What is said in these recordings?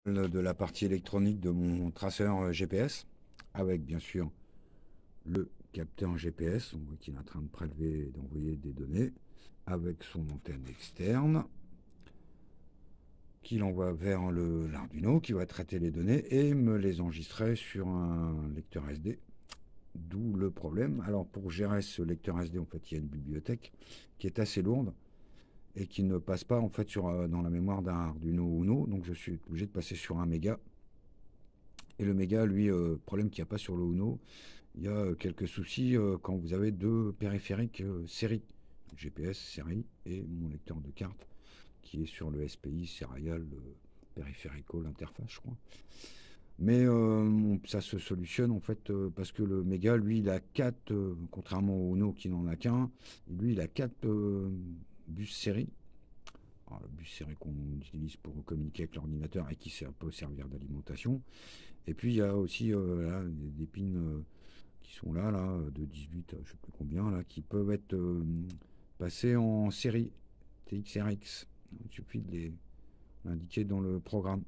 de la partie électronique de mon traceur GPS, avec bien sûr le capteur GPS, on voit qu'il est en train de prélever et d'envoyer des données, avec son antenne externe, qu'il envoie vers l'Arduino, qui va traiter les données et me les enregistrer sur un lecteur SD. D'où le problème. Alors pour gérer ce lecteur SD, en fait, il y a une bibliothèque qui est assez lourde et qui ne passe pas en fait dans la mémoire d'un Arduino Uno, donc je suis obligé de passer sur un méga. Et le méga, lui, problème qu'il n'y a pas sur le Uno, il y a quelques soucis quand vous avez deux périphériques série, GPS série et mon lecteur de carte qui est sur le SPI Serial Peripheral Interface, je crois. Mais ça se solutionne en fait parce que le méga, lui, il a quatre, contrairement au Uno qui n'en a qu'un, lui, il a quatre bus série. Alors, le bus série qu'on utilise pour communiquer avec l'ordinateur et qui peut servir d'alimentation. Et puis il y a aussi là, des pins qui sont là, de 18, je sais plus combien, là, qui peuvent être passés en série TXRX. Il suffit de l'indiquer dans le programme.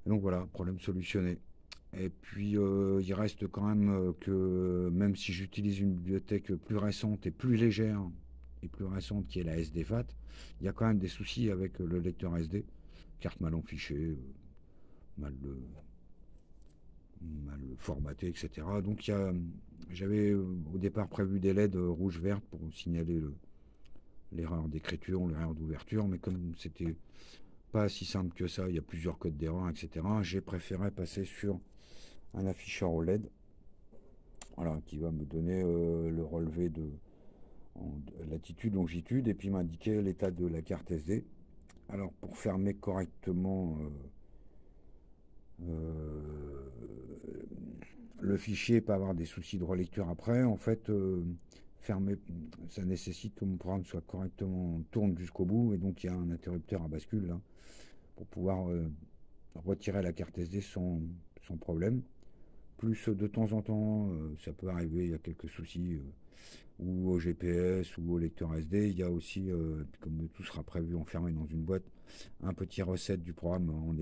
Et donc voilà, problème solutionné. Et puis il reste quand même que même si j'utilise une bibliothèque plus récente et plus légère et plus récente qui est la SDFAT, il y a quand même des soucis avec le lecteur SD. Carte mal enfichée, mal, mal formaté, etc. Donc j'avais au départ prévu des LED rouge-verte pour signaler l'erreur d'écriture, l'erreur d'ouverture, mais comme c'était pas si simple que ça, il y a plusieurs codes d'erreur, etc. J'ai préféré passer sur un afficheur OLED, voilà, qui va me donner le relevé de latitude, longitude, et puis m'indiquer l'état de la carte SD. Alors pour fermer correctement le fichier et pas avoir des soucis de relecture après, en fait, fermer, ça nécessite que mon programme soit correctement tourne jusqu'au bout, et donc il y a un interrupteur à bascule là, pour pouvoir retirer la carte SD sans problème. Plus de temps en temps, ça peut arriver, il y a quelques soucis, ou au GPS ou au lecteur SD. Il y a aussi, comme tout sera prévu enfermé dans une boîte, un petit reset du programme en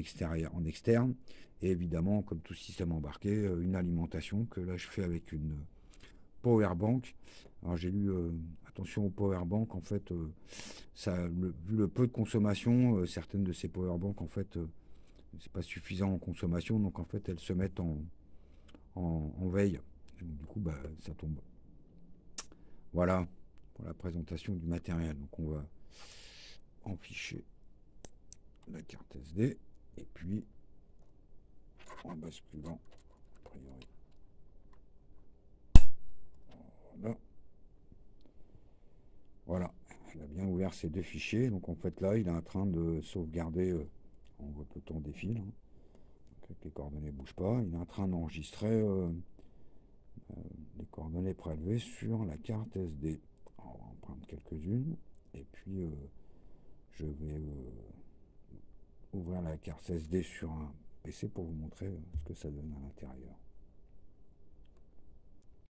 externe. Et évidemment, comme tout système embarqué, une alimentation que là je fais avec une power bank. Alors j'ai lu, attention au power bank, en fait, vu le peu de consommation, certaines de ces power bank, en fait, c'est pas suffisant en consommation, donc en fait elles se mettent en veille. Donc, du coup, bah, ça tombe. Voilà pour la présentation du matériel. Donc on va enficher la carte SD et puis en basculant, a priori. Voilà. Voilà. Il a bien ouvert ces deux fichiers. Donc en fait là, il est en train de sauvegarder. On voit que le temps défile. Hein. Donc, les coordonnées ne bougent pas. Il est en train d'enregistrer les coordonnées prélevées sur la carte SD. Alors, on va en prendre quelques-unes. Et puis je vais ouvrir la carte SD sur un PC pour vous montrer ce que ça donne à l'intérieur.